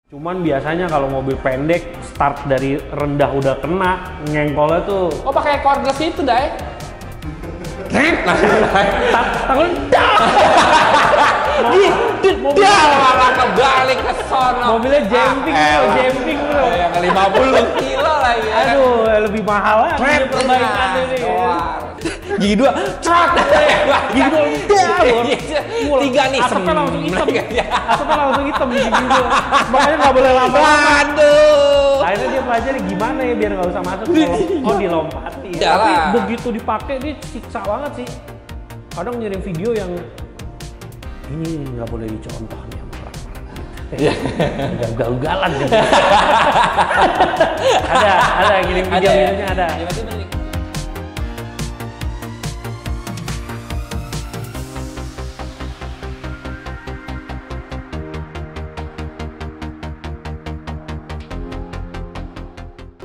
Cuman biasanya kalau mobil pendek start dari rendah udah kena, nyengkolnya tuh. Oh pakai cordless itu, Dai? Tangan dah. Dia malah kebalik ke sono. Mobilnya jumping bro. Yang 50 kilo lagi. Aduh, lebih mahal lah perbaikan ini. Gigi dua, trot. Gigi dua, tiga nih. Asapnya langsung hitam. Asapnya langsung hitam gigi dua. Makanya nggak boleh lama. Aduh. Akhirnya dia pelajari gimana ya biar nggak usah masuk. Oh dilompati. Jalan. Tapi begitu dipakai dia siksa banget sih. Kadang ngirim video yang ini nggak boleh dicontoh nih sama orang-orang. Ugal-ugalan gitu. ada ngirim videonya ada.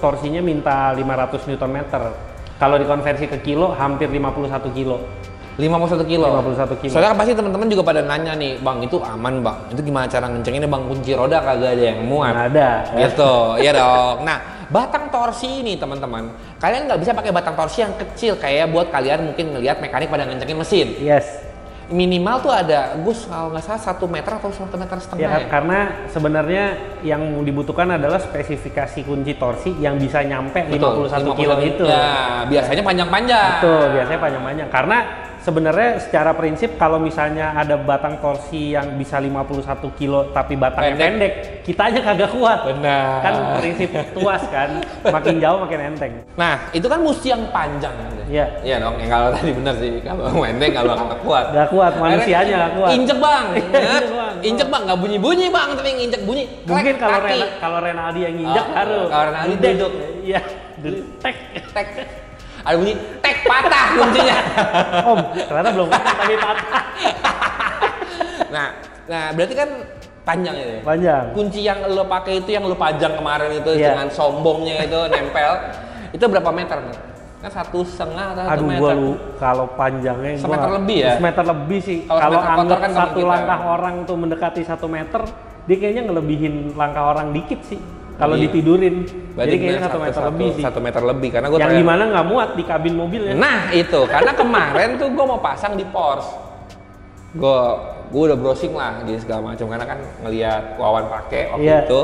Torsinya minta 500 Nm. Kalau dikonversi ke kilo hampir 51 kilo. 51 kilo. 51 kilo. Soalnya kan pasti teman-teman juga pada nanya nih, Bang, itu aman, Bang? Itu gimana cara ngencenginnya, Bang? Kunci roda kagak ada yang muat. Nggak ada. Gitu, ya dong. Nah, batang torsi ini, teman-teman, kalian nggak bisa pakai batang torsi yang kecil kayak buat kalian mungkin ngelihat mekanik pada ngencengin mesin. Yes. Minimal tuh ada, Gus, kalau nggak salah 1 meter atau 1,5 meter ya. Karena sebenarnya yang dibutuhkan adalah spesifikasi kunci torsi yang bisa nyampe 51 kilo itu. Ya, biasanya panjang-panjang. Betul, biasanya panjang-panjang. Karena sebenarnya secara prinsip kalau misalnya ada batang torsi yang bisa 51 kilo tapi batangnya pendek, kitanya kagak kuat. Benar. Kan prinsip tuas kan, makin jauh makin enteng. Nah, itu kan mesti yang panjang. Iya. Iya dong, yang kalau tadi benar sih, kalau pendek kalau nggak kuat. Nggak kuat, manusianya nggak kuat. Injek bang, injek bang, nggak bunyi-bunyi bang, tapi injek bunyi. Mungkin kalau Renaldi yang injek baru. Kalau Renaldi duduk. Iya, tek. Ada bunyi tek patah kuncinya. Om, ternyata belum patah tapi patah. Nah berarti kan panjang itu. Panjang. Kunci yang lo pakai itu yang lo pajang kemarin itu dengan sombongnya itu nempel. Itu berapa meter? Kan 1,5 atau 1 meter. Aduh, kalau panjangnya semeter lebih ya? Semeter lebih sih. Kalau anggap kan satu langkah orang tuh mendekati 1 meter, dia kayaknya ngelebihin langkah orang dikit sih. Kalau ditidurin, jadi kayaknya 1 meter lebih sih. 1 meter lebih, karena gue yang dimana nggak muat di kabin mobilnya. Nah itu, karena kemarin tuh gue mau pasang di Porsche. Gue udah browsing lah di segala macam, karena kan ngelihat Wawan pakai waktu itu.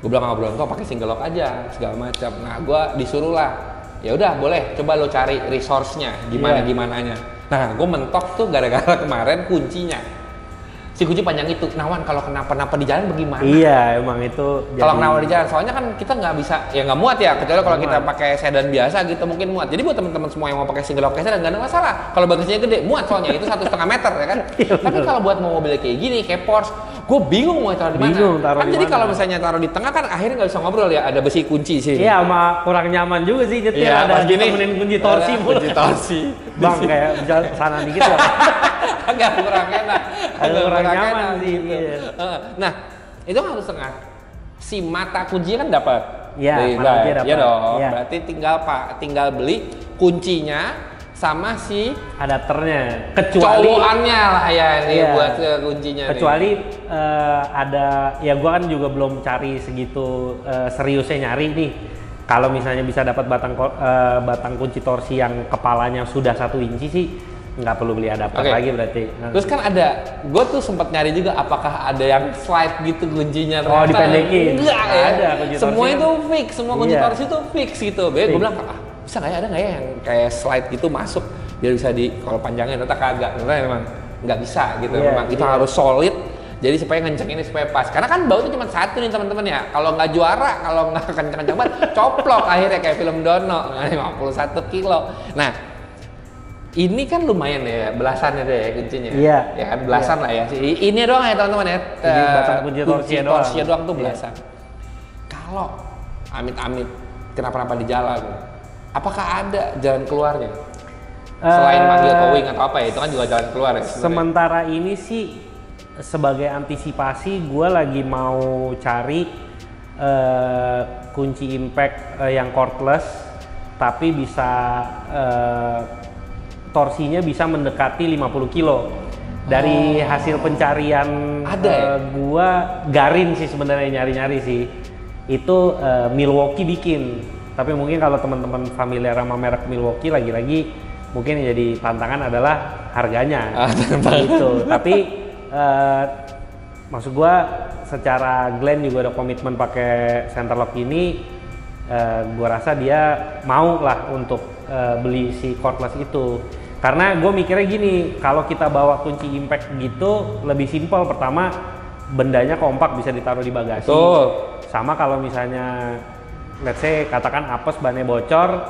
Gue bilang ngobrol kok pakai single lock aja segala macam. Nah gue disuruh lah, ya udah boleh, coba lo cari resource-nya gimananya. Nah gue mentok tuh gara-gara kemarin kuncinya. Si kunci panjang itu, Nawan kalau kenapa-napa di jalan bagaimana? Iya, emang itu. Kalau kenapa di jalan, soalnya kan kita nggak bisa, ya nggak muat ya, kecuali kalau kita pakai sedan biasa gitu mungkin muat. Jadi buat teman-teman semua yang mau pakai single lock sedan nggak ada masalah. Kalau bagasinya gede, muat soalnya itu 1,5 meter ya kan. Tapi kalau buat mau mobil kayak gini, kayak Porsche, gue bingung mau taruh di mana. Taruh kan jadi kalau misalnya taruh di tengah kan akhirnya nggak bisa ngobrol ya, ada besi kunci sih. Iya, sama kurang nyaman juga sih nyetir ada temenin kunci torsi mulu. Kunci torsi. Bang kayak jalan sana dikit ya. Agak kurang enak. Agak kurang nyaman sih. Nah, itu harus tengah. Si mata kuncinya kan dapat. Iya, mata kuncinya dapat. Iya dong. Ya. Berarti tinggal beli kuncinya sama si adapternya. Kecuali colokannya lah ya ini buat kuncinya. Kecuali ada, ya gua kan juga belum cari segitu seriusnya nyari nih. Kalau misalnya bisa dapat batang kunci torsi yang kepalanya sudah 1 inci sih, nggak perlu beli adapter lagi berarti. Terus kan ada, gue tuh sempat nyari juga apakah ada yang slide gitu kuncinya. Oh, dipendekin. Enggak ya. Ada kunci torsi. Semua itu fix, semua kunci torsi itu fix gitu. Gue bilang, bisa nggak ya, ada nggak ya yang kayak slide gitu masuk biar bisa kalau panjangnya ternyata kagak. Ternyata memang nggak bisa gitu. Memang itu harus solid. Jadi supaya ngenceng ini supaya pas. Karena kan bautnya cuma 1 nih teman-teman ya. Kalau nggak juara, kalau nggak kenceng-kenceng banget, coplok akhirnya kayak film Dono. 51 kilo. Nah, ini kan lumayan ya, belasan deh kuncinya. Iya. Ya kan belasan lah ya. Ini doang ya teman-teman ya. Jadi batang kunci torsinya doang tuh belasan. Kalau amit-amit kenapa-napa di jalan, apakah ada jalan keluarnya? Selain manggil towing atau apa ya, itu kan juga jalan keluar ya sebenarnya. Sementara ini sih sebagai antisipasi gue lagi mau cari kunci impact yang cordless tapi bisa torsinya bisa mendekati 50 kilo. Dari hasil pencarian Ada gua Garin sih sebenarnya nyari-nyari sih. Itu Milwaukee bikin. Tapi mungkin kalau teman-teman familiar sama merek Milwaukee lagi-lagi mungkin yang jadi tantangan adalah harganya. Gitu. Tapi maksud gua secara Glenn juga ada komitmen pakai center lock ini, gua rasa dia mau lah untuk beli si cordless itu. Karena gue mikirnya gini, kalau kita bawa kunci impact gitu lebih simpel. Pertama, bendanya kompak, bisa ditaruh di bagasi. Sama kalau misalnya let's say katakan apes bannya bocor,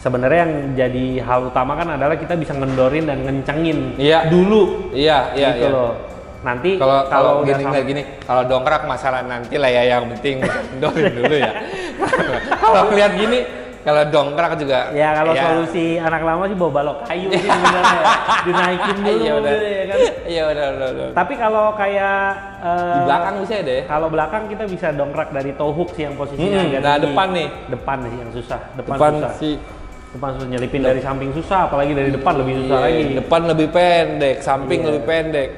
sebenarnya yang jadi hal utama kan adalah kita bisa ngendorin dan ngencengin dulu. Gitu loh. Nanti kalau gini, kalau dongkrak masalah nanti lah ya, yang penting ngendorin dulu ya. Kalau ngeliat gini, kalau dongkrak juga. Ya kalau solusi anak lama sih bawa balok kayu sih sebenarnya. Dinaikin dulu mobilnya ya kan. Iya udah. Tapi kalau kayak di belakang bisa deh. Kalau belakang kita bisa dongkrak dari toe hook sih yang posisinya agak nah, depan nih. Depan sih yang susah. Depan susah. Depan susah, nyelipin dari samping susah, apalagi dari depan lebih susah lagi. Depan lebih pendek, samping lebih pendek.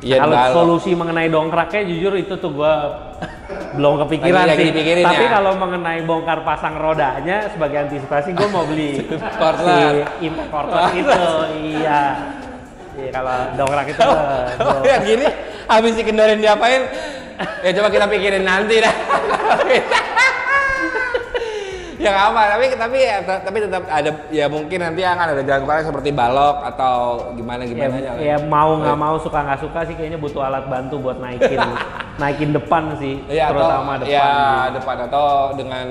Ya, kalau solusi mengenai dongkraknya jujur itu tuh gua belum kepikiran sih. Tapi kalau mengenai bongkar pasang rodanya sebagai antisipasi gua mau beli si impact cordless itu. Iya. Iya, kalau dongkrak itu yang gini habis dikendorin diapain? Ya coba kita pikirin nanti dah. Ya nggak apa, tapi tetap ada, ya mungkin nanti akan ada jalan keluar seperti balok atau gimana ya mau nggak mau, suka nggak suka sih kayaknya butuh alat bantu buat naikin depan sih, terutama depan. Ya depan atau dengan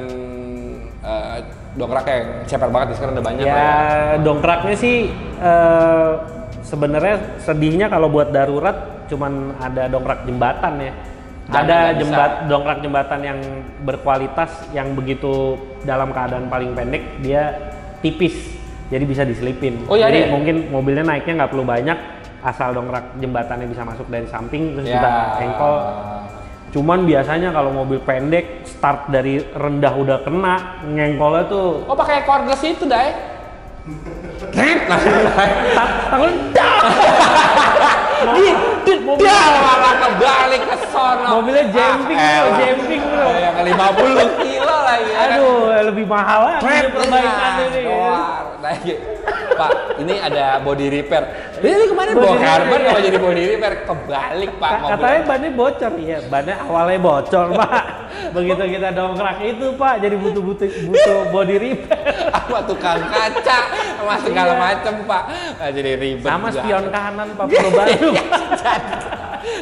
dongkrak yang ceper banget sekarang udah banyak. Ya dongkraknya sih sebenarnya sedihnya kalau buat darurat cuman ada dongkrak jembatan ya. Ada dongkrak jembatan yang berkualitas, yang begitu dalam keadaan paling pendek dia tipis, jadi bisa diselipin. Jadi mungkin mobilnya naiknya nggak perlu banyak, asal dongkrak jembatannya bisa masuk dari samping terus kita engkol. Cuman biasanya kalau mobil pendek start dari rendah udah kena, ngengkolnya tuh. Oh pakai cordless itu Dai? Tangan dia malah kebalik ke sono. Mobilnya jumping bro. Yang 50 kilo lagi. Aduh, lebih mahal lagi perbaikan ini. Pak, ini ada body repair. Ini kemarin bawa karbon apa jadi body repair? Kebalik Pak. Katanya bannya bocor, iya. Bannya awalnya bocor Pak. Begitu kita dongkrak itu Pak, jadi butuh body repair. Sama tukang kaca, sama segala macem Pak. Nah, jadi ribet. Sama spion kanan Pak, perlu bantu.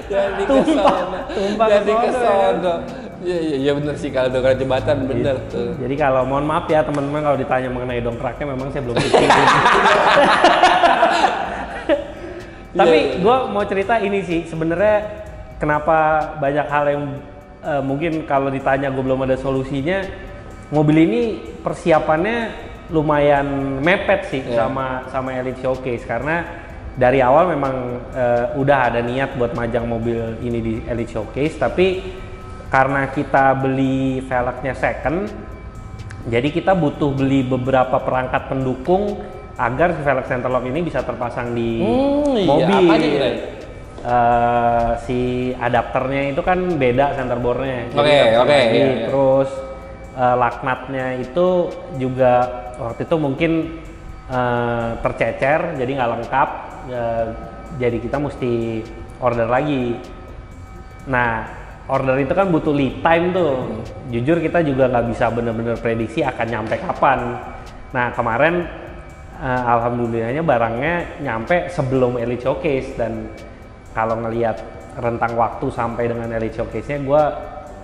Jadi ke sono. Iya benar sih, kalau dongkrak jembatan bener tuh. Jadi kalau mohon maaf ya teman-teman, kalau ditanya mengenai dongkraknya memang saya belum pikirin. Tapi gue mau cerita ini sih, sebenarnya kenapa banyak hal yang mungkin kalau ditanya gue belum ada solusinya. Mobil ini persiapannya lumayan mepet sih sama Elite Showcase, karena dari awal memang udah ada niat buat majang mobil ini di Elite Showcase, tapi karena kita beli velgnya second, jadi kita butuh beli beberapa perangkat pendukung agar si velg center lock ini bisa terpasang di mobil. Apa aja, si adapternya itu kan beda center boardnya. Oke. Terus lug nutnya itu juga waktu itu mungkin tercecer, jadi nggak lengkap. Jadi kita mesti order lagi. Nah, order itu kan butuh lead time tuh. Jujur kita juga nggak bisa bener-bener prediksi akan nyampe kapan. Nah kemarin alhamdulillahnya barangnya nyampe sebelum Elite Showcase, dan kalau ngelihat rentang waktu sampai dengan Elite Showcase-nya, gue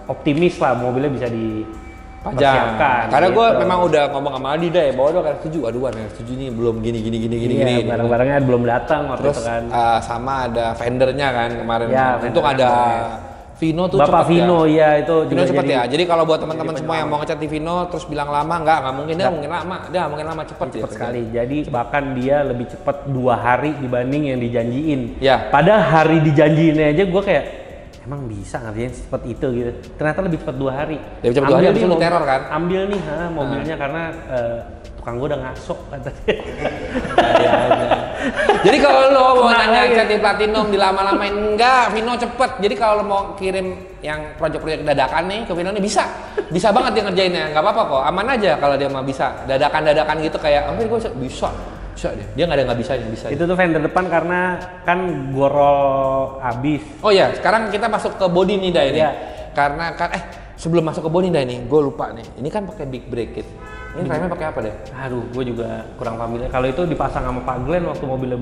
optimis lah mobilnya bisa dipersiapkan. Karena gue memang udah ngomong sama Adi deh, bawa dong R7. Aduh, R7 ini belum gini. Barang-barangnya belum datang waktu itu kan. Sama ada vendornya kan kemarin. Ya, untung ada Vino tuh Bapak cepet Vino ya itu Vino cepet ya. Jadi kalau buat teman-teman semua yang mau ngecat di Vino terus bilang lama, nggak mungkin, mungkin lama cepet sekali. Jadi bahkan dia lebih cepet 2 hari dibanding yang dijanjiin. Ya. Padahal hari dijanjiinnya aja gue kayak emang bisa ngerjain cepet itu gitu. Ternyata lebih cepet 2 hari. Lebih cepet 2 hari habis lu teror kan? Ambil nih mobilnya karena tukang gue udah ngasok katanya. Jadi kalau lo mau Tenang nanya lagi. cat di platinum dilama-lamain enggak, Vino cepet. Jadi kalau lo mau kirim yang proyek-proyek dadakan nih ke Vino nih bisa banget dia ngerjainnya, nggak apa-apa kok, aman aja kalau dia mah bisa dadakan gitu kayak, oh gue bisa dia nggak ada nggak bisanya bisa. Itu tuh fender depan karena kan gua roll abis. Oh ya, sekarang kita masuk ke body nih Day ini. Iya. Karena kan sebelum masuk ke body Day nih, gue lupa nih. Ini kan pakai big brake kit. Ini frame-nya pakai apa deh? Aduh, gue juga kurang familiar. Kalau itu dipasang sama Pak Glenn waktu mobilnya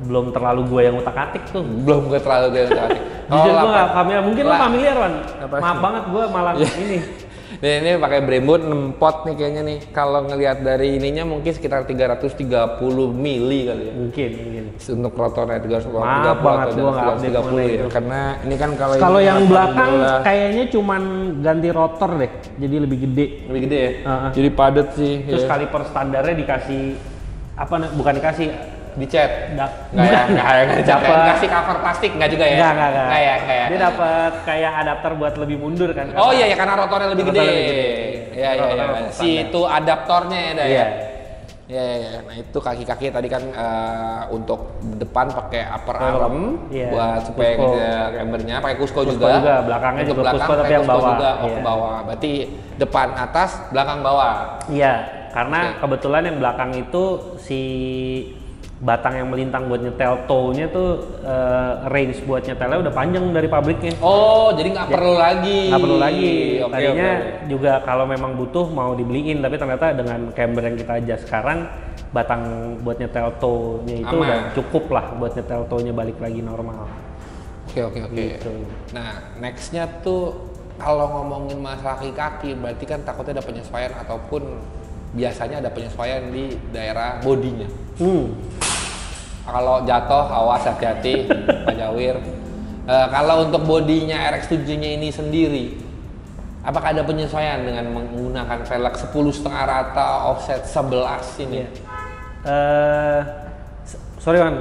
belum terlalu gue yang utak-atik tuh. Belum gue terlalu gue tadi. Jujur gue nggak familiar. Mungkin lo familiar, Wan. Apa Maaf sih? banget gue malah ini. Ini pakai Brembo 6 pot nih kayaknya nih. Kalau ngelihat dari ininya mungkin sekitar 330 mili kali ya. Mungkin. Untuk rotornya 330 Maaf banget, gua nggak update 330 mengenai ya. itu. Karena ini kan kalau Kalau ini yang 18 belakang kayaknya cuman ganti rotor deh, jadi lebih gede. lebih gede ya. Heeh. Jadi padat sih. Terus ya. kaliper standarnya dikasih bukan dikasih, Dicat. nggak Nggak dapat. kasih cover plastik nggak juga ya? Nggak. ya. Dia dapat kayak adapter buat lebih mundur kan? Oh iya ya karena rotornya lebih gede. Rotornya lebih gede. Iya. Rotor Si itu adaptornya ya, Day. Iya. Ya. Nah itu kaki-kaki tadi kan untuk depan pakai upper arm Iya. buat supaya Cusco. cambernya pakai Cusco Cusco juga. juga, belakangnya Untuk juga belakang Cusco tapi pakai yang Cusco bawah. juga ke Iya. bawah. Berarti depan atas, belakang bawah. Iya, karena Oke. kebetulan yang belakang itu si batang yang melintang buat nyetel toe-nya tuh range buat nyetelnya udah panjang dari pabriknya. Oh, jadi nggak perlu lagi. Nggak perlu lagi. Oke, Tadinya oke. juga kalau memang butuh mau dibeliin, tapi ternyata dengan camber yang kita aja sekarang batang buat nyetel toe-nya itu Aman. udah cukup lah buat nyetel toe-nya balik lagi normal. Oke. Gitu. Nah, nextnya tuh kalau ngomongin masalah kaki-kaki, berarti kan takutnya ada penyesuaian ataupun biasanya ada penyesuaian di daerah bodinya. Kalau jatuh, awas hati-hati, Pak Jawir. Kalau untuk bodinya RX-7-nya ini sendiri, apakah ada penyesuaian dengan menggunakan velg 10,5 rata offset 11 ini? Iya. Sorry Man,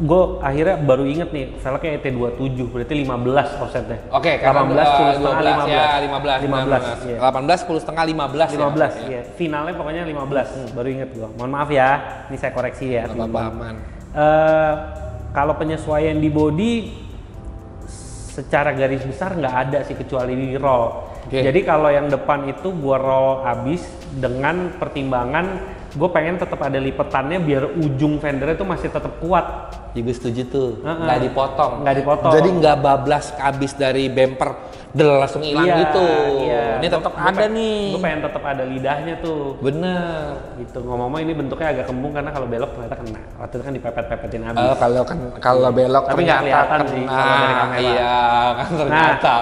gue akhirnya baru inget nih, velgnya ET27, berarti 15 offsetnya. Oke, karena 18, 10,5, 12 ya, 15. 15, iya. 18, 10,5, 15 ya. 15, iya. Finalnya pokoknya 15, baru inget gue. Mohon maaf ya, ini saya koreksi ya. Nggak apa-apa, aman. Kalau penyesuaian di body, secara garis besar nggak ada sih kecuali di roll. Oke. Jadi kalau yang depan itu gua roll abis dengan pertimbangan gue pengen tetap ada lipetannya biar ujung fendernya itu masih tetap kuat. Juga setuju tuh, Heeh. nggak dipotong. Nggak dipotong. Jadi nggak bablas abis dari bumper, langsung hilang Iya, gitu. iya. Ini tetap ada nih. Gue pengen tetap ada lidahnya tuh. Bener. Gitu, ngomong-ngomong ini bentuknya agak kembung karena kalau belok ternyata kena. Waktu itu kan dipepet-pepetin abis. Kalau belok Tapi nggak kelihatan sih kalau dari kamera. Iya kan ternyata.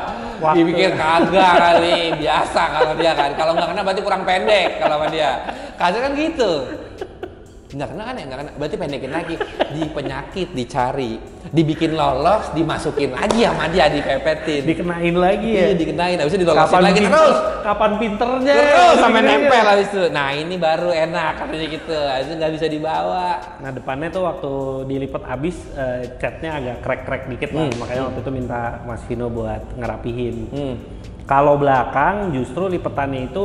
waktu- Dipikir kagak kali, biasa kalau dia kan. Kalau nggak kena berarti kurang pendek kalau sama dia. Kadang kan gitu. Nggak kena kan ya, nggak kena. Berarti pendekin lagi. Di penyakit dicari, dibikin lolos, dimasukin lagi sama dia, dipepetin. Dikenain lagi ya. Iya, dikenain. Habis itu dilolosin lagi pinter- terus. Kapan pinternya? Terus sampai Gini-gini nempel aja. habis itu. Nah ini baru enak katanya gitu. Habis itu nggak bisa dibawa. Nah depannya tuh waktu dilipat abis catnya agak crack-crack dikit lah. Makanya waktu itu minta Mas Vino buat ngerapihin. Kalau belakang justru lipetannya itu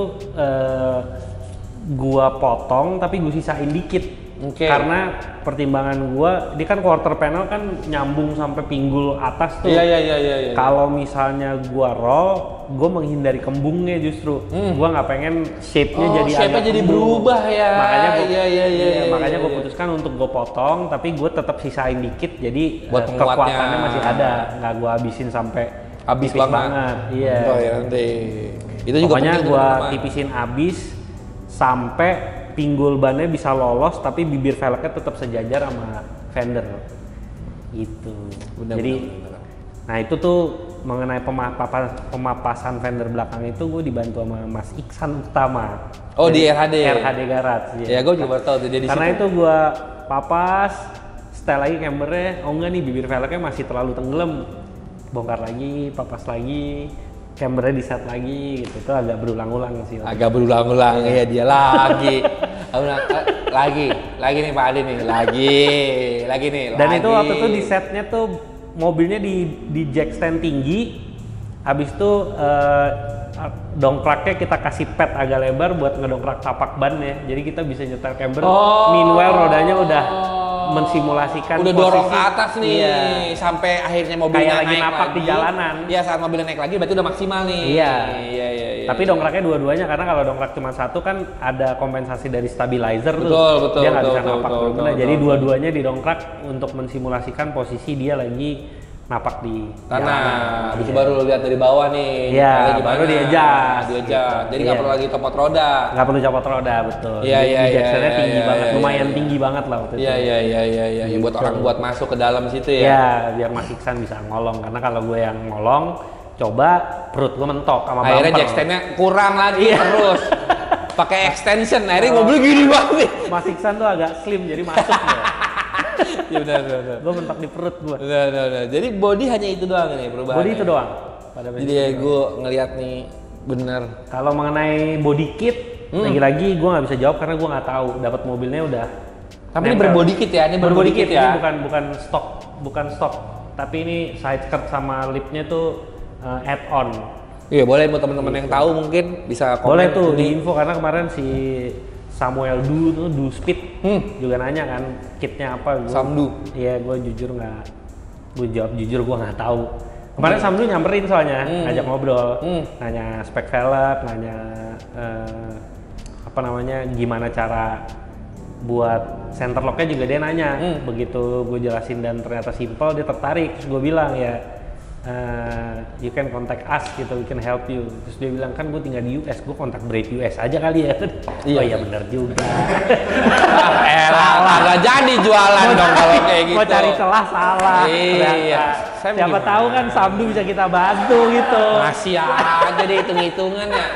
gua potong tapi gua sisain dikit. Oke. Karena pertimbangan gua, dia kan quarter panel kan nyambung sampai pinggul atas tuh. Iya. Kalau misalnya gua roll, gua menghindari kembungnya justru. Gua nggak pengen shape-nya jadi shape-nya agak jadi kembung. berubah ya. Makanya gua, Iya, makanya gua iya. putuskan untuk gua potong, tapi gua tetap sisain dikit. Jadi Buat penguatnya. kekuatannya masih ada, nggak gua habisin sampai Habis tipis banget. Iya. Oh ya nanti. Itu juga Pokoknya penting, gua teman-teman. tipisin abis sampai pinggul bannya bisa lolos, tapi bibir velgnya tetap sejajar sama fender. Gitu. Benar, Jadi, benar. nah itu tuh mengenai pemapasan fender belakang itu gue dibantu sama Mas Iksan Utama. Oh, di Dari RHD? RHD Garage. Ya gue juga baru tahu tuh dia di Karena situ. itu gue papas, setel lagi cambernya, oh enggak nih bibir velgnya masih terlalu tenggelam, bongkar lagi, papas lagi, cambernya di set lagi, gitu. Itu agak berulang-ulang sih. Agak berulang-ulang ya dia lagi. Aku bilang, lagi nih Pak Adi nih, lagi nih. Dan lagi. itu waktu itu di setnya tuh mobilnya di jack stand tinggi, Habis itu dongkraknya kita kasih pad agak lebar buat ngedongkrak tapak ban ya. Jadi kita bisa nyetel camber. Meanwhile rodanya udah mensimulasikan udah posisi, dorong ke atas nih iya, sampai akhirnya mobilnya kayak lagi naik napak lagi di jalanan. Iya, saat mobilnya naik lagi berarti udah maksimal nih. Iya. Iya. Tapi dongkraknya dua-duanya karena kalau dongkrak cuma satu kan ada kompensasi dari stabilizer Betul, tuh. betul, Dia nggak betul, bisa napak betul, benar. betul, Jadi betul. dua-duanya didongkrak untuk mensimulasikan posisi dia lagi napak di Tanah, habis itu Iya. baru lu lihat dari bawah nih. Iya, caranya gimana. baru diadjust, Diadjust. gitu. Jadi nggak Iya. perlu lagi copot roda. Nggak perlu copot roda, betul. Iya, Jadi iya, injectionnya iya, tinggi iya, banget, iya, lumayan iya. tinggi banget lah waktu itu. Iya. Ya, buat Gitu. orang buat masuk ke dalam situ ya. Iya, biar Mas Iksan bisa ngolong. Karena kalau gue yang ngolong, coba perut gue mentok sama Akhirnya bumper. jack stand-nya kurang lagi Iya. terus. Pakai extension, akhirnya mobil gini banget nih. Mas Iksan tuh agak slim, jadi masuk ya. Ya benar. Gue mentok di perut gue. Udah. Jadi body hanya itu doang nih perubahannya. Body itu doang. Pada Jadi ya gue ngeliat nih bener. Kalau mengenai body kit, lagi-lagi gue nggak bisa jawab karena gue nggak tahu. Dapat mobilnya udah. Tapi ini nempel. berbody kit ya, ini berbody kit ya. Ini bukan stok. Tapi ini side skirt sama lipnya tuh add-on. Iya boleh buat teman-teman yang tahu mungkin bisa komen. Boleh tuh ini. di info karena kemarin si Samuel Du Speed juga nanya kan kitnya apa. Samdu. Iya, gue jawab jujur gue nggak tahu. Kemarin Samdu nyamperin soalnya, ngajak ngobrol, nanya spek velg, nanya gimana cara buat center locknya juga dia nanya. Begitu gue jelasin dan ternyata simple, dia tertarik. Terus gue bilang ya, you can contact us gitu, we can help you. Terus dia bilang kan gue tinggal di US, gue kontak Brave US aja kali ya. Iya. Oh iya bener juga. Elah, nggak jadi jualan dong kalau kayak gitu. Mau cari celah salah. Iya. Ternyata. Saya Siapa gimana? tahu kan Samdu bisa kita bantu gitu. Masih aja deh hitung-hitungan ya.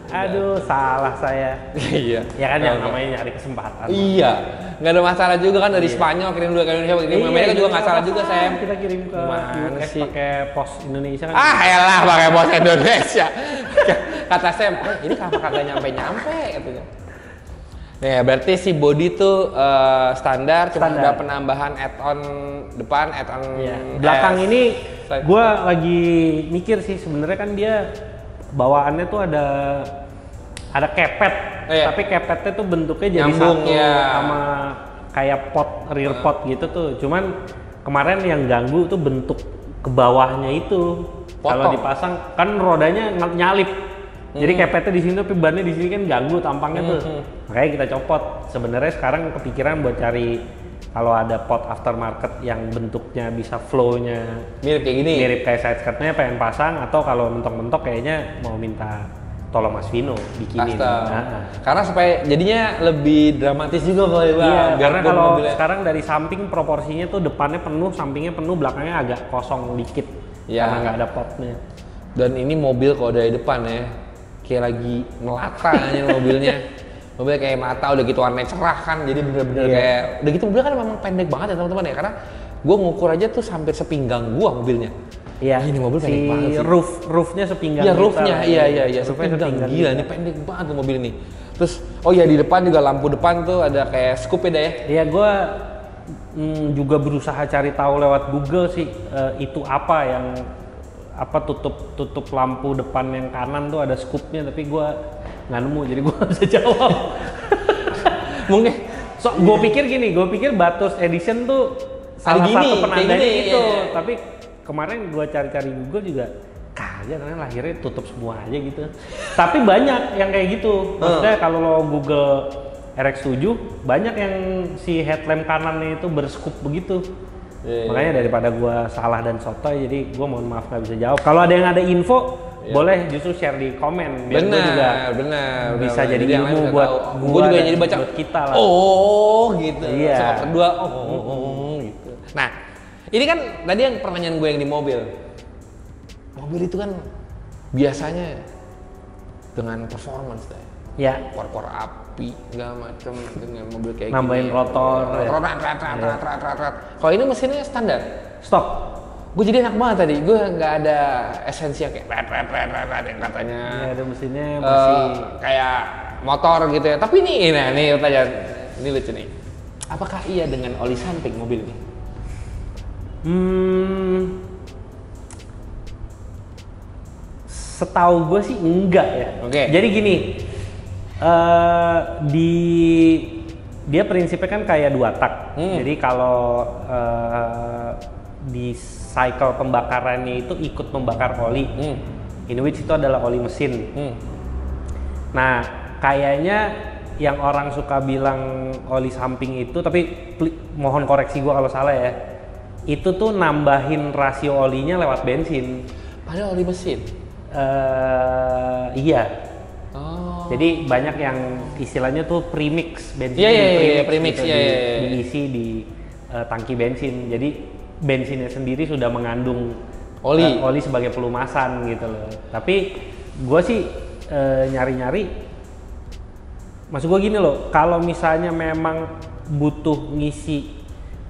Aduh, salah saya. Iya. Ya kan yang namanya nyari kesempatan. Iya, nggak ada masalah juga kan dari Spanyol kirim dulu ke Indonesia, kirim ke Amerika juga nggak salah juga saya. Kita kirim ke Gimana US sih? pakai pos Indonesia kan. Elah pakai bos Indonesia. Kata Sam, ini kenapa kagak nyampe katanya. Ya berarti si body tuh standar, cuma Standar. ada penambahan add-on depan, add-on Iya. Belakang ini Side. gue lagi mikir sih sebenarnya kan dia bawaannya tuh ada kepet, Iya. tapi kepetnya tuh bentuknya jadi Nyambung, satu ya. sama kayak pot rear pot gitu tuh. Cuman kemarin yang ganggu tuh bentuk ke bawahnya itu. Kalau Potong. dipasang kan rodanya nyalip. Jadi kepetnya di sini tapi bannya di sini kan ganggu tampangnya tuh. Makanya kita copot. Sebenarnya sekarang kepikiran buat cari kalau ada pot aftermarket yang bentuknya bisa flow-nya mirip kayak gini. mirip kayak side skirt-nya pengen pasang, atau kalau mentok-mentok kayaknya mau minta tolong Mas Vino bikinin. Custom. Karena supaya jadinya lebih dramatis juga kalau ya, Bang. Iya, karena Biarpun kalau mobilnya- sekarang dari samping proporsinya tuh depannya penuh, sampingnya penuh, belakangnya agak kosong dikit. Iya. Karena nggak ada potnya. Dan ini mobil kalau dari depan ya, kayak lagi melata aja mobilnya. Mobilnya kayak mata udah gitu warnanya cerah kan, jadi bener-bener Iya. kayak udah gitu mobilnya kan memang pendek banget ya teman-teman ya, karena gue ngukur aja tuh hampir sepinggang gua mobilnya. Iya. Ini mobil pendek banget sih. Roofnya sepinggang. Iya kita roofnya, lah. iya Roofnya sepinggang gila, kita. ini pendek banget tuh mobil ini. Terus oh ya di depan juga lampu depan tuh ada kayak scoop ya ya. Iya, gue juga berusaha cari tahu lewat Google sih itu apa yang tutup lampu depan yang kanan tuh ada scoopnya, tapi gue nggak nemu, jadi gue nggak bisa jawab. Mungkin Gue pikir Batus Edition tuh salah gini, satu kayak penandanya gini, itu, iya. tapi kemarin gue cari-cari Google juga kagak, karena lahirnya tutup semua aja gitu. Tapi banyak yang kayak gitu. Maksudnya kalau lo Google RX-7 banyak yang si headlamp kanannya itu berscoop begitu. Iya, Makanya daripada gua salah dan sotoy, jadi gua mohon maaf nggak bisa jawab. Kalau ada yang ada info, boleh justru share di komen biar gua juga benar. bisa jadi yang lain ilmu bisa buat tahu. gua Gua juga dan jadi baca buat kita lah. Oh gitu. Iya. Sama kedua gitu. Nah, ini kan tadi yang pertanyaan gue yang di mobil. Mobil itu kan biasanya dengan performance deh. Ya, Por api segala macam dengan mobil kayak nambahin gini. rotor, ya. Rat. Kalau ini mesinnya standar. stop. Gue jadi enak banget tadi. Gue nggak ada esensi yang kayak rat yang katanya. Ya, ada mesinnya masih Kayak motor gitu ya. Tapi ini pertanyaan ini lucu nih. Apakah iya dengan oli samping mobil ini? Setahu gue sih enggak ya. Oke. Jadi gini, dia prinsipnya kan kayak 2 tak. Jadi kalau di cycle pembakarannya itu ikut membakar oli, in which itu adalah oli mesin. Nah, kayaknya yang orang suka bilang oli samping itu, tapi mohon koreksi gua kalau salah ya, itu tuh nambahin rasio olinya lewat bensin. Padahal oli mesin? Iya. Oh. Jadi banyak yang istilahnya tuh premix bensin, premix, gitu, diisi di tangki bensin. Jadi bensinnya sendiri sudah mengandung oli sebagai pelumasan gitu loh. Tapi gue sih nyari-nyari, maksud gue gini loh, kalau misalnya memang butuh ngisi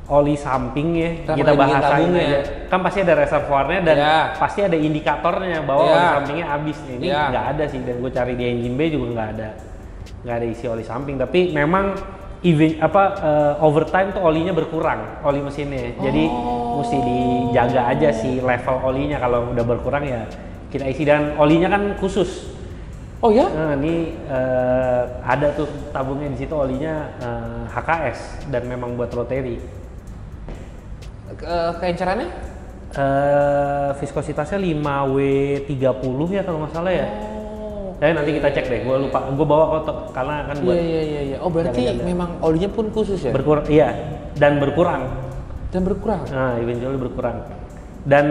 oli samping ya, kita bahasain aja, kan pasti ada reservoirnya dan pasti ada indikatornya bahwa oli sampingnya habis nih. Ini nggak ada sih, dan gue cari di engine bay juga nggak ada isi oli samping. Tapi memang overtime tuh olinya berkurang, oli mesinnya. Jadi mesti dijaga aja sih level olinya, kalau udah berkurang ya kita isi, dan olinya kan khusus. Oh ya? Nah, ini ada tuh tabungnya di situ, olinya HKS dan memang buat rotary. Keencerannya? Viskositasnya 5W30 ya kalau nggak salah ya. Nanti kita cek deh, gue lupa, gue bawa kotak karena kan buat. Iya. Oh berarti memang olinya pun khusus ya? Berkurang, iya, dan berkurang. Nah, eventually berkurang. Dan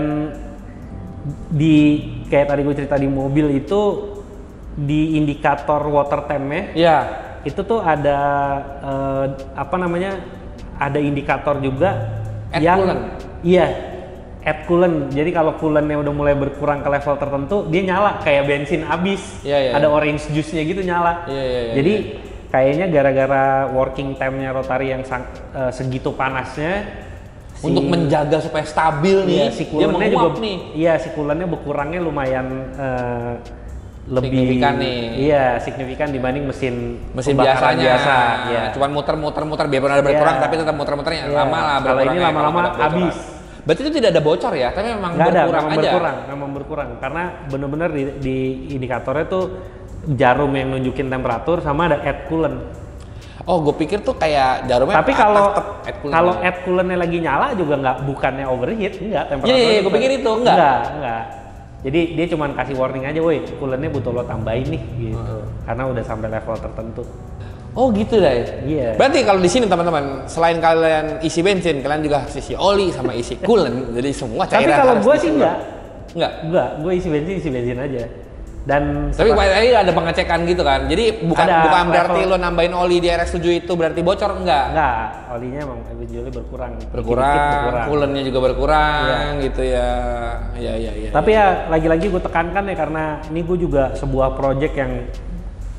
kayak tadi gue cerita di mobil itu, di indikator water temp-nya, itu tuh ada ada indikator juga coolant. Iya, add coolant. Jadi kalau coolantnya udah mulai berkurang ke level tertentu, dia nyala kayak bensin habis. Ada orange juice-nya gitu nyala. Jadi kayaknya gara-gara working time-nya rotary yang segitu panasnya, untuk menjaga supaya stabil nih, si coolantnya juga nih. Iya, si coolantnya berkurangnya lumayan lebih signifikan nih. Iya, signifikan dibanding mesin biasanya. Biasa. Ya. Cuman muter-muter biar ada berkurang, tapi tetap muter-muternya lama lah. Kalau ini lama-lama habis. Berarti itu tidak ada bocor ya, tapi memang memang berkurang karena bener-bener di indikatornya tuh jarum yang nunjukin temperatur sama ada add coolant. Oh, gue pikir tuh kayak jarumnya. Tapi kalau add coolantnya lagi nyala juga bukannya overheat, enggak, temperatur. Iya, gue pikir itu enggak. Jadi dia cuma kasih warning aja, woi, coolantnya butuh lo tambahin nih, gitu. Karena udah sampai level tertentu. Oh gitu dah. Iya. Berarti kalau di sini teman-teman, selain kalian isi bensin, kalian juga isi oli sama isi coolant. Jadi semua cairan. Tapi kalau gue sih enggak, gue isi bensin aja. Dan tapi ada pengecekan gitu kan. Jadi bukan berarti lo nambahin oli di RX7 itu berarti bocor, enggak? Enggak, olinya emang eventually berkurang. Coolantnya juga berkurang gitu ya. Iya. Tapi ya lagi-lagi gue tekankan ya, karena ini gue juga sebuah project yang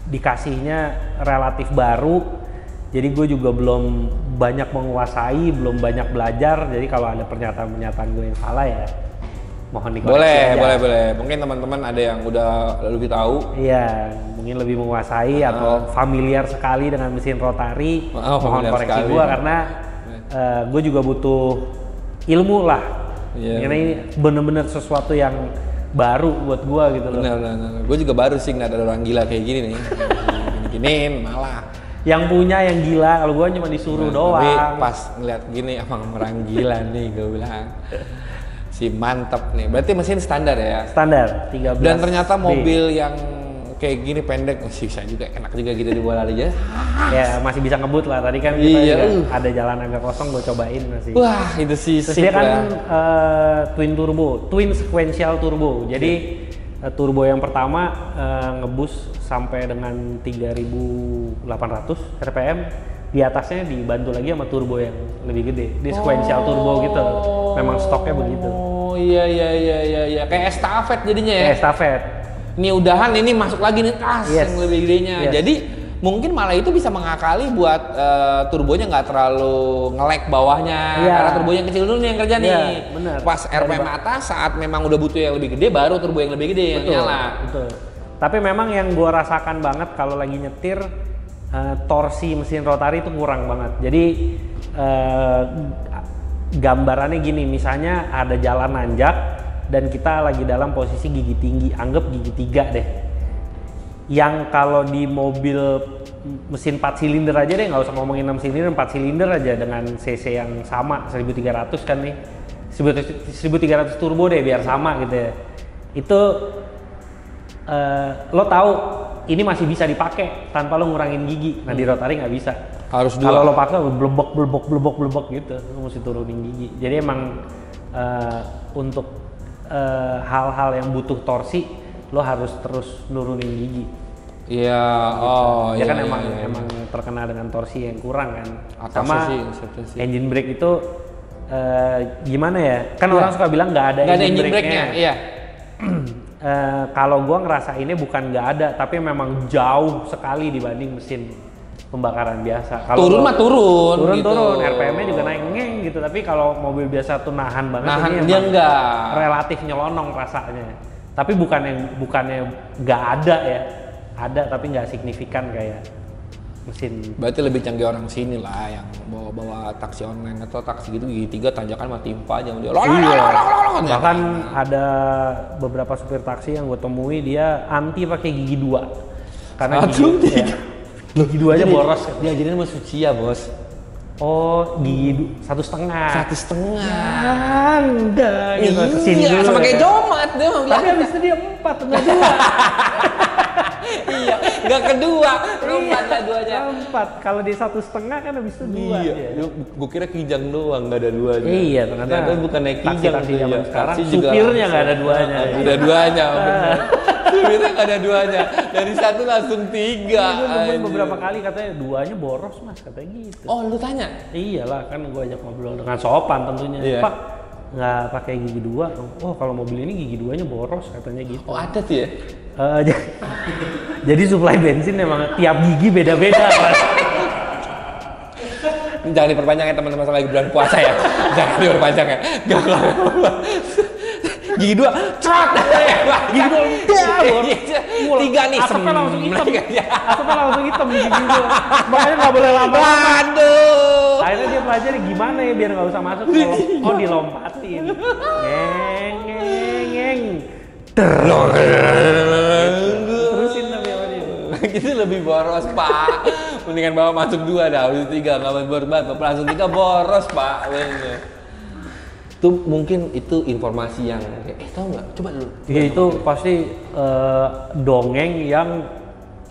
dikasihnya relatif baru. Jadi gue juga belum banyak menguasai, belum banyak belajar. Jadi kalau ada pernyataan gue yang salah ya mohon dikoreksi aja. Boleh. Mungkin teman-teman ada yang udah lebih tahu. Iya, mungkin lebih menguasai atau familiar sekali dengan mesin rotary. Mohon koreksi gue, karena gue juga butuh ilmu lah. Karena ini bener-bener sesuatu yang baru buat gue gitu loh. Benar. Gue juga baru sih ngeliat ada orang gila kayak gini nih. Giniin malah. Yang punya yang gila, kalau gue cuma disuruh doang. Tapi pas ngeliat gini emang orang gila nih, gue bilang. Si mantep nih, berarti mesin standar ya? Standar, 13. Dan ternyata mobil yang kayak gini pendek, bisa juga, enak juga gitu dibawa lari aja. Ya masih bisa ngebut lah, tadi kan kita ada jalan agak kosong, gue cobain masih. Wah itu sih. Terus dia kan twin sequential turbo, jadi turbo yang pertama ngebus sampai dengan 3.800 rpm. Di atasnya dibantu lagi sama turbo yang lebih gede, di sequential turbo gitu. Memang stoknya begitu. Iya. Kayak estafet jadinya ya. Kayak estafet. Ini udahan, ini masuk lagi nih yang lebih gedenya. Jadi mungkin malah itu bisa mengakali buat turbonya nggak terlalu nge-lag bawahnya, karena turbonya kecil dulu nih yang kerja nih. Bener. Pas RPM atas saat memang udah butuh yang lebih gede, baru turbo yang lebih gede yang nyala. Betul. Tapi memang yang gua rasakan banget kalau lagi nyetir, torsi mesin rotary itu kurang banget. Jadi gambarannya gini, misalnya ada jalan nanjak, dan kita lagi dalam posisi gigi tinggi, anggap gigi 3 deh. Yang kalau di mobil mesin 4 silinder aja deh, nggak usah ngomongin 6 silinder, 4 silinder aja dengan cc yang sama 1300 kan nih, 1300 turbo deh biar sama gitu ya. Itu lo tahu ini masih bisa dipakai tanpa lo ngurangin gigi. Nah di Rotary nggak bisa. Harus dua. Kalau lo pakai blebok gitu, lo mesti turunin gigi. Jadi emang untuk hal-hal yang butuh torsi, lo harus terus nurunin gigi. Iya, gitu. oh dia iya, kan iya, emang iya. emang terkena dengan torsi yang kurang kan. Atasnya Sama sih. engine brake itu gimana ya? Kan orang suka bilang nggak ada engine brake-nya. Iya. Kalau gua ngerasainnya bukan nggak ada, tapi memang jauh sekali dibanding mesin pembakaran biasa. Kalau Turun mah turun gitu. RPM-nya juga naik ngeng gitu. Tapi kalau mobil biasa tuh nahan banget. Nahan ini dia emang enggak. relatif nyelonong rasanya. Tapi bukannya nggak ada ya. Ada tapi nggak signifikan kayak mesin. Berarti lebih canggih orang sini lah yang bawa taksi online atau taksi gitu gigi 3 tanjakan mah timpa aja dia. Bahkan ada beberapa supir taksi yang gue temui dia anti pakai gigi 2 karena gigi 2 aja boros. Dia ajarin sama Sucia, Bos. Oh, gigi 1,5. 1,5. Anda gitu kesini Iya, dulu. sama kayak Jomat dia mah. Tapi habis itu dia 4 enggak 2. Iya, enggak kedua, lompatnya duanya. 4. Kalau dia 1,5 kan habis itu 2. Iya, gua kira kijang doang, enggak ada duanya. Iya, ternyata bukan naik kijang taksi tuh, zaman ya. sekarang Taksi juga supirnya langsung. nggak ada duanya. Ada duanya, benar. Supirnya nggak ada duanya. Dari 1 langsung 3. Gue nemuin beberapa kali katanya 2-nya boros mas, katanya gitu. Oh, lu tanya? Iyalah, kan gue ajak ngobrol dengan sopan tentunya. Iya. Pak, nggak pakai gigi 2? Oh, kalau mobil ini gigi 2-nya boros katanya gitu. Oh, ada tuh ya? Jadi suplai bensin emang tiap gigi beda-beda mas. Jangan diperpanjang ya teman-teman, lagi bulan puasa ya. Jangan diperpanjang ya. Gak gigi 2, trot. Gigi 2, 3 nih. asapnya langsung hitam. Iya. Asapnya langsung hitam di gigi gue. Makanya nggak boleh lama. Waduh. Akhirnya dia pelajari gimana ya biar nggak usah masuk. Oh dilompatin. Ngeng. Terusin tapi sama dia. Gitu lebih boros, Pak. Mendingan bawa masuk 2 dah, habis 3 nggak boros banget. Bapak langsung 3 boros, Pak. Bener. Itu mungkin itu informasi yang tahu nggak? Coba dulu. Ya itu pasti dongeng yang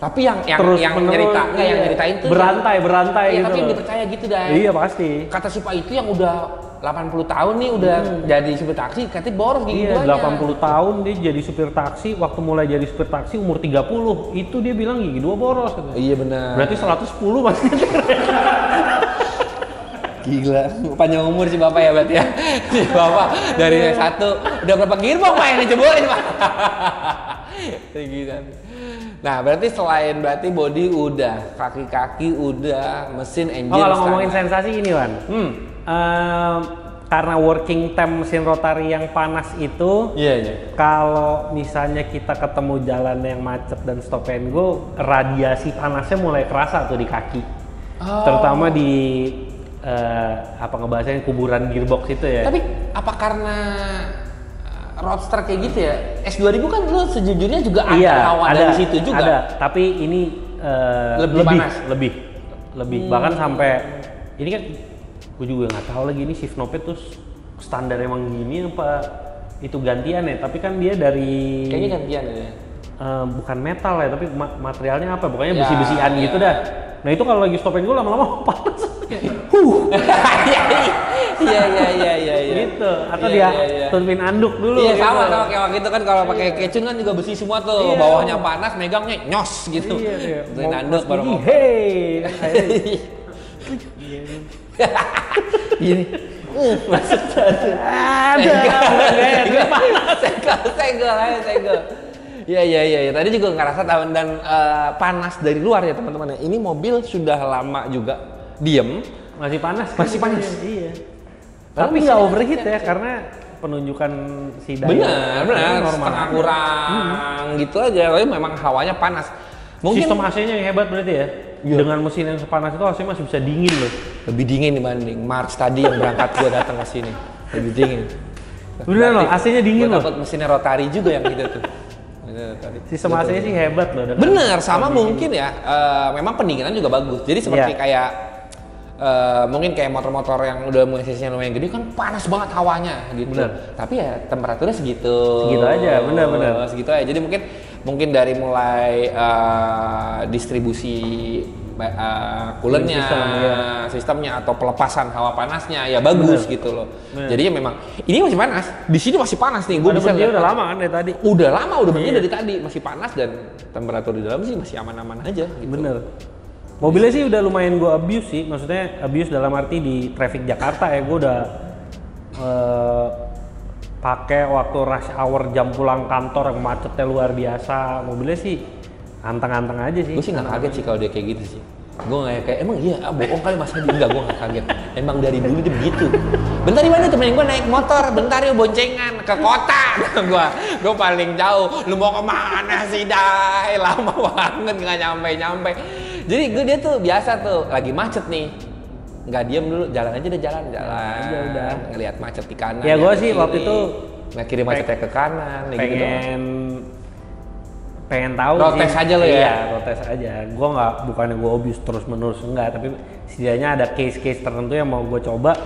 tapi yang terus nyerita nggak yang nyeritain tuh berantai iya, gitu. Tapi yang dipercaya gitu dah. Iya pasti. Kata si Pak itu yang udah 80 tahun nih udah jadi supir taksi, katanya boros gigi Iya, duanya. 80 tahun dia jadi supir taksi, waktu mulai jadi supir taksi umur 30, itu dia bilang gigi 2 boros katanya. Iya benar. Berarti 110 masih. Gila, panjang umur sih Bapak ya berarti ya. Si Bapak dari yang 1 udah berapa gearbox Pak yang dijebolin Pak? Gila. Nah, berarti selain body udah, kaki-kaki udah, mesin engine. Oh, kalau ngomongin sensasi ini, Wan. Karena working time mesin rotary yang panas itu, kalau misalnya kita ketemu jalan yang macet dan stop and go, radiasi panasnya mulai kerasa tuh di kaki. Terutama di ngebahasnya kuburan gearbox itu ya. Tapi apa karena Roadster kayak gitu ya? S2000 kan lu sejujurnya juga ada hawa dari situ juga. Ada, tapi ini lebih panas. Lebih. Bahkan sampai ini kan gue juga nggak tahu lagi ini shift knob-nya tuh standar emang gini apa itu gantian ya, tapi kan dia dari kayaknya gantian ya. Bukan metal ya, tapi materialnya apa? Pokoknya besi-besian gitu dah. Nah itu kalau lagi stop and go lama-lama panas. Iya. Gitu. Atau dia turunin anduk dulu. Iya, gitu. sama kayak waktu itu kan kalau pakai kecun kan juga besi semua tuh. Iya. Bawahnya panas, megangnya nyos gitu. Iya. Turunin anduk baru mau. Hei. Gini. Masuk satu. Ada. Senggol. Iya. Tadi juga ngerasa dan panas dari luar ya teman-teman. Ini mobil sudah lama juga diem. Masih panas. Iya. Tapi Tapi nggak overheat ya karena penunjukan si daya. Benar. Normal. Setengah kurang gitu aja. Tapi memang hawanya panas. Mungkin Sistem AC-nya yang hebat berarti ya. Iya. Dengan mesin yang sepanas itu AC masih bisa dingin loh. lebih dingin dibanding March tadi yang berangkat gua datang ke sini. Lebih dingin. Bener loh, AC-nya dingin loh. Dapat mesinnya rotari juga yang gitu tuh. Sistem AC-nya sih hebat loh. Bener, sama mungkin ya. Memang pendinginan juga bagus. Jadi seperti kayak mungkin kayak motor-motor yang udah cc-nya lumayan gede kan panas banget hawanya gitu. Bener. Tapi ya temperaturnya segitu. Segitu aja, bener. Segitu aja. Jadi mungkin dari mulai distribusi coolernya, sistemnya atau pelepasan hawa panasnya ya bagus gitu loh. Jadi ya memang ini masih panas, di sini masih panas nih. Gue bisa udah lama kan dari tadi. Udah lama, udah berdiri dari tadi masih panas dan temperatur di dalam sih masih aman-aman aja. Gitu. Bener. Mobilnya sih udah lumayan gue abuse sih, maksudnya abuse dalam arti di traffic Jakarta ya gue udah pakai waktu rush hour jam pulang kantor yang macetnya luar biasa. Mobilnya sih anteng-anteng aja sih. Gue sih nggak kaget sih kalau dia kayak gitu sih. Gue nggak kayak emang iya bohong kali Mas Hadi. Enggak, gue nggak kaget. Emang dari dulu dia begitu. Bentar di mana temen gue naik motor, bentar yuk boncengan ke kota. Gue paling jauh. Lu mau kemana sih Dai? Lama banget nggak nyampe. Jadi dia tuh biasa tuh lagi macet nih. Nggak diem dulu, jalan aja aja udah. Ngelihat macet di kanan. Ya gue sih waktu itu nggak kiri macetnya ke kanan. Pengen tahu protes sih. Aja lo ya? Iya, protes aja. Gue bukannya gue obvious terus menerus enggak, tapi setidaknya ada case-case tertentu yang mau gue coba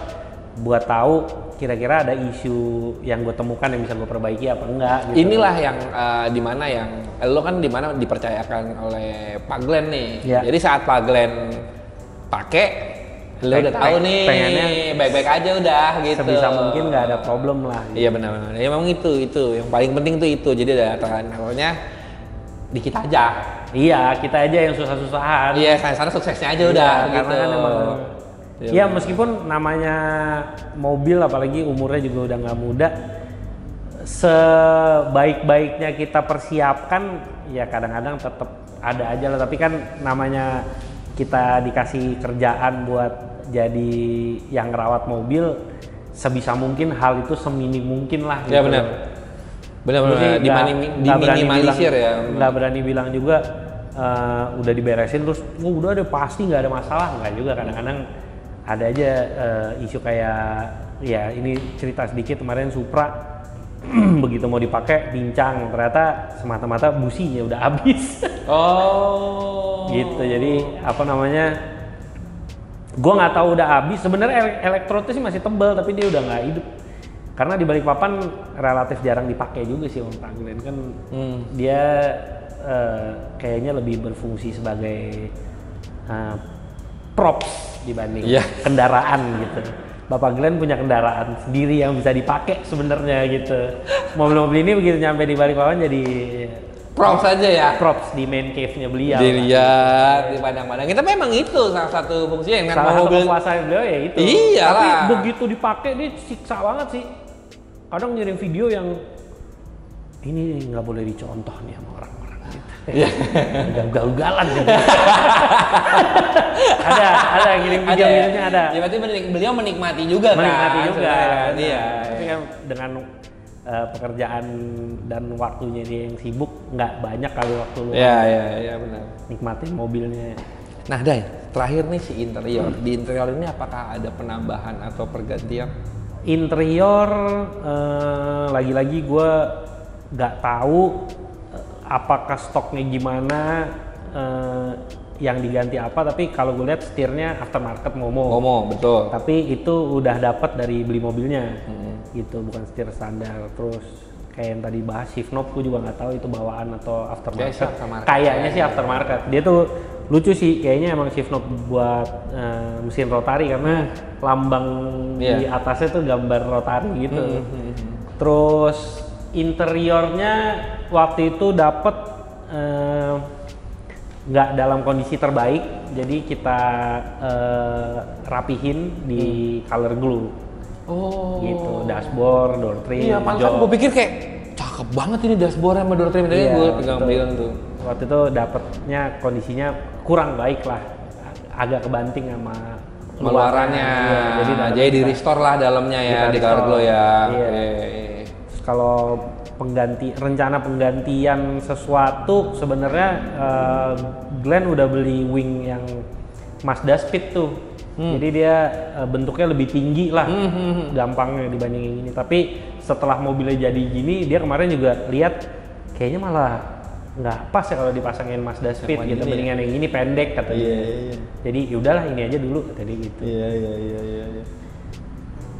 buat tahu kira-kira ada isu yang gue temukan yang bisa gue perbaiki apa enggak. Gitu. Inilah yang dimana yang lo kan dimana dipercayakan oleh Pak Glenn nih. Ya. Jadi saat Pak Glenn pakai, lo udah tahu nih, pengennya baik-baik aja udah gitu. Sebisa mungkin nggak ada problem lah. Gitu. Iya benar-benar. Ya memang itu yang paling penting tuh itu. Jadi ada awalnya di kita aja. Iya, kita aja yang susah-susahan. Iya, sana suksesnya aja udah karena gitu. Kan emang, ya meskipun namanya mobil apalagi umurnya juga udah nggak muda, sebaik-baiknya kita persiapkan ya kadang-kadang tetap ada aja lah. Tapi kan namanya kita dikasih kerjaan buat jadi yang rawat mobil, sebisa mungkin hal itu seminim mungkin lah. Ya gitu. Benar-benar diminimalisir ya. Nggak berani bilang juga udah diberesin terus udah ada pasti nggak ada masalah, nggak juga. Kadang-kadang ada aja isu kayak ya ini cerita sedikit kemarin Supra begitu mau dipakai bincang ternyata semata-mata businya udah habis. Gitu. Jadi apa namanya, gue nggak tahu udah habis. Sebenarnya elektrodnya sih masih tebal tapi dia udah nggak hidup. Karena di Balikpapan relatif jarang dipakai juga sih Om Pak Glenn kan. Dia kayaknya lebih berfungsi sebagai props dibanding kendaraan gitu. Bapak Glenn punya kendaraan sendiri yang bisa dipakai sebenarnya gitu. Mobil-mobil ini begitu nyampe di Balikpapan jadi props aja ya. Props di main cave-nya beliau. Dilihat, dipandang-pandang. Kita memang itu salah satu fungsinya yang salah satu kepuasan beliau ya itu. Iya. Tapi begitu dipakai dia siksa banget sih. Kadang ngirim video yang ini nggak boleh dicontoh nih sama orang-orang gitu. Ugal-ugalan gitu. ada ngirim video-videonya ada. Ya berarti beliau menikmati juga kan. Iya. Tapi kan dengan pekerjaan dan waktunya dia yang sibuk nggak banyak kali waktu lu. Iya benar. Nikmatin mobilnya. Nah Day, terakhir nih si interior. Di interior ini apakah ada penambahan atau pergantian? Interior lagi-lagi gue nggak tahu apakah stoknya gimana, yang diganti apa, tapi kalau gue lihat setirnya aftermarket Momo, betul. Tapi itu udah dapat dari beli mobilnya, gitu, bukan setir standar. Terus kayak yang tadi bahas shift knob, gue juga nggak tahu itu bawaan atau aftermarket. Kayaknya sih aftermarket. Dia tuh lucu sih, kayaknya emang shift knob buat mesin rotari karena lambang di atasnya tuh gambar rotari gitu. Terus interiornya waktu itu dapet nggak dalam kondisi terbaik, jadi kita rapihin di color glue. Gitu, dashboard, door trim. Iya, pantesan gue pikir kayak cakep banget ini dashboard sama door trim tadi gue pegang tuh. Waktu itu dapetnya kondisinya kurang baik lah, agak kebanting sama luarannya. Jadi di restore lah dalamnya ya, di color glue ya. Kalau rencana penggantian sesuatu sebenarnya Glenn udah beli wing yang Mazda Speed tuh. Jadi dia bentuknya lebih tinggi lah, gampangnya dibanding yang ini. Tapi setelah mobilnya jadi gini, dia kemarin juga lihat kayaknya malah nggak pas ya kalau dipasangin Mazda Speed gitu, mendingan yang ini pendek katanya. Iya. Jadi yaudahlah ini aja dulu kata dia gitu. Iya.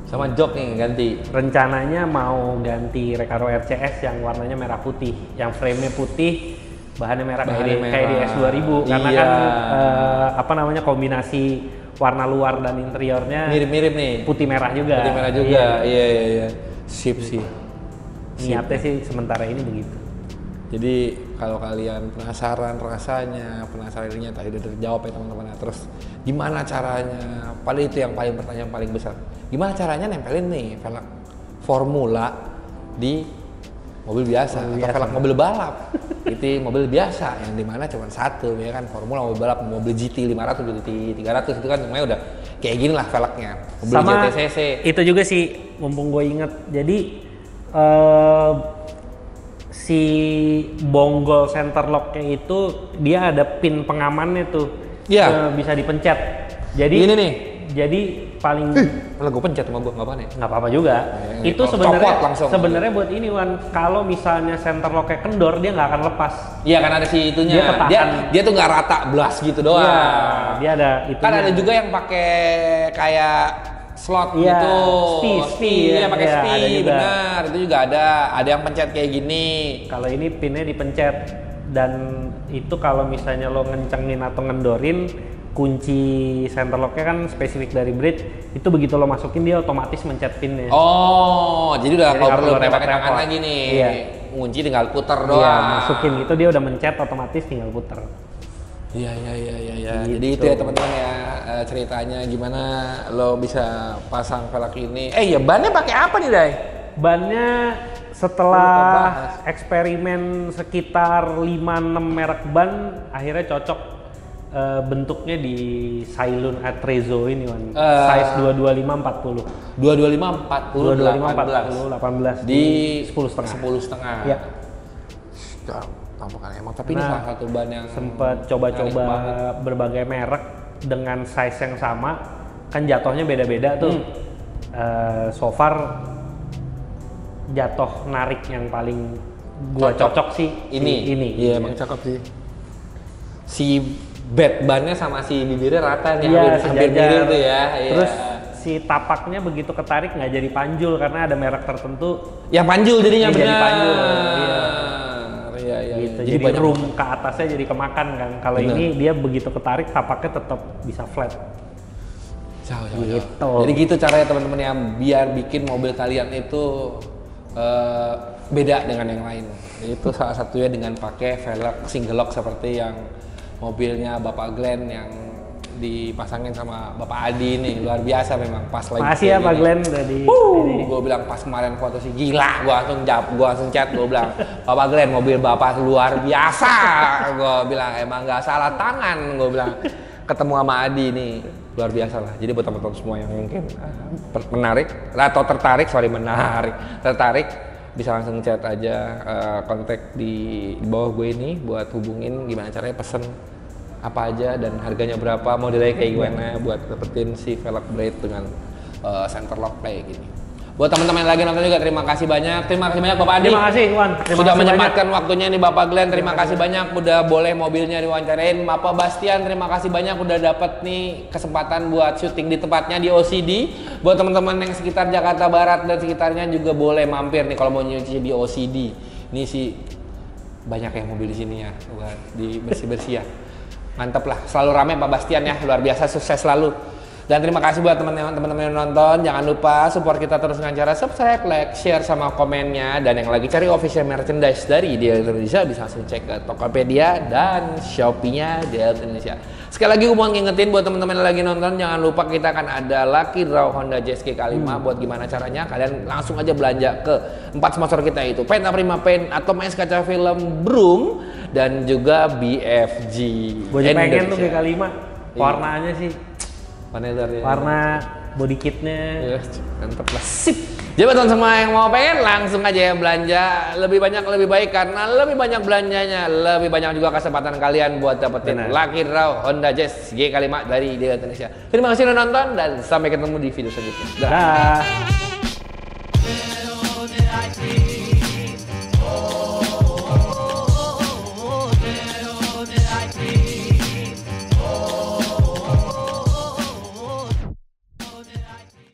Sama jok nih ganti. Rencananya mau ganti Recaro RCS yang warnanya merah putih, yang frame-nya putih, bahannya merah kayak di S2000 karena kan apa namanya kombinasi warna luar dan interiornya mirip-mirip nih. Putih merah juga. Putih merah juga. Iya. Sip sih. Niatnya sih sementara ini begitu. Jadi kalau kalian penasaran rasanya, penasaran ininya tadi udah terjawab ya teman-teman. Terus gimana caranya? Paling itu yang paling pertanyaan paling besar. Gimana caranya nempelin nih velg Formula di mobil biasa atau velg mobil balap? Itu mobil biasa yang dimana cuma satu ya kan, Formula mobil balap, mobil GT 500, GT 300 itu kan semuanya udah kayak gini lah velgnya. Mobil sama GTCC. Itu juga sih mumpung gue inget. Jadi si bonggol center locknya itu dia ada pin pengamannya tuh, bisa dipencet. Jadi ini nih. Jadi paling malah gue pencet sama gue nggak apa nih. Nggak apa-apa juga. Itu sebenarnya buat ini Wan. Kalau misalnya center locknya kendor dia nggak akan lepas. Iya kan ada si itunya. Dia tuh nggak rata blas gitu doang. Iya, dia ada itunya. Kan ada juga yang pakai kayak slot gitu, pakai SPI, benar, itu juga ada yang pencet kayak gini. Kalau ini pinnya dipencet dan itu kalau misalnya lo ngencengin atau ngendorin kunci center locknya kan spesifik dari Brit, itu begitu lo masukin dia otomatis mencet pinnya. Oh, jadi udah kalau perlu pakai tangan lagi nih, kunci tinggal puter doang. Iya, masukin itu dia udah mencet otomatis tinggal puter. Iya. Gitu. Jadi itu ya teman-teman ya ceritanya gimana lo bisa pasang velg ini. Ya bannya pakai apa nih Dai? Bannya setelah eksperimen sekitar 5-6 merek ban akhirnya cocok bentuknya di Sailun Atrezzo ini Wan. Size 225/40. 225/40 18 di 10,5. 10,5. Ya. Tampakan emang, tapi ini salah satu ban yang sempat coba-coba berbagai merek dengan size yang sama, kan jatuhnya beda-beda tuh. So far jatuh narik yang paling gua cocok sih ini. Iya, emang cakep sih. Si bed bannya sama si bibirnya rata nih, hampir mirip tuh ya. Terus si tapaknya begitu ketarik nggak jadi panjul karena ada merek tertentu yang panjul jadinya benar. Jadi panjul. Iya. Gitu. Jadi room ke atasnya jadi kemakan kan. Kalau ini dia begitu ketarik tapaknya tetap bisa flat. Gitu. Jadi gitu caranya teman-teman yang biar bikin mobil kalian itu beda dengan yang lain. Itu salah satunya dengan pakai velg single lock seperti yang mobilnya Bapak Glenn yang dipasangin sama Bapak Adi nih, luar biasa memang pas lagi. Makasih ya Pak Glenn udah di. Gue bilang pas kemarin foto sih gila, gue langsung chat, gue bilang Bapak Glenn mobil Bapak luar biasa, gue bilang emang nggak salah tangan, gue bilang ketemu sama Adi nih luar biasa lah. Jadi buat teman-teman semua yang mungkin tertarik bisa langsung chat aja, kontak di bawah gue ini buat hubungin gimana caranya pesen apa aja dan harganya berapa, modelnya kayak gimana buat dapetin si velg Brit dengan center lock kayak gini. Buat teman-teman yang lagi nonton juga terima kasih banyak Bapak Adi. Terima kasih Wan. Sudah menyempatkan waktunya nih Bapak Glenn. Terima kasih banyak udah boleh mobilnya diwawancarain. Bapak Bastian terima kasih banyak udah dapat nih kesempatan buat syuting di tempatnya di OCD. Buat teman-teman yang sekitar Jakarta Barat dan sekitarnya juga boleh mampir nih kalau mau nyuci di OCD. Ini sih banyak yang mobil di sini ya buat di bersih-bersih ya. Mantap lah, selalu rame Pak Bastian ya, luar biasa, sukses selalu. Dan terima kasih buat teman-teman yang nonton. Jangan lupa support kita terus dengan cara subscribe, like, share, sama komennya. Dan yang lagi cari official merchandise dari Dial Indonesia bisa langsung cek ke Tokopedia dan Shopee-nya Dial Indonesia. Sekali lagi gue mau ngingetin buat teman-teman yang lagi nonton, jangan lupa kita akan ada Lucky Draw Honda Jazz K5. Buat gimana caranya? Kalian langsung aja belanja ke 4 sponsor kita itu Penta Prima Paint, Atom Es Kaca Film, Broom, dan juga BFG. Gue pengen tuh K5 warnanya sih. Warna body kitnya mantep lah, sip. Jadi teman semua yang mau pengen langsung aja ya belanja, lebih banyak lebih baik karena lebih banyak belanjanya, lebih banyak juga kesempatan kalian buat dapetin Lucky Draw Honda Jazz G5 dari Dial Indonesia. Terima kasih udah nonton dan sampai ketemu di video selanjutnya. Dah.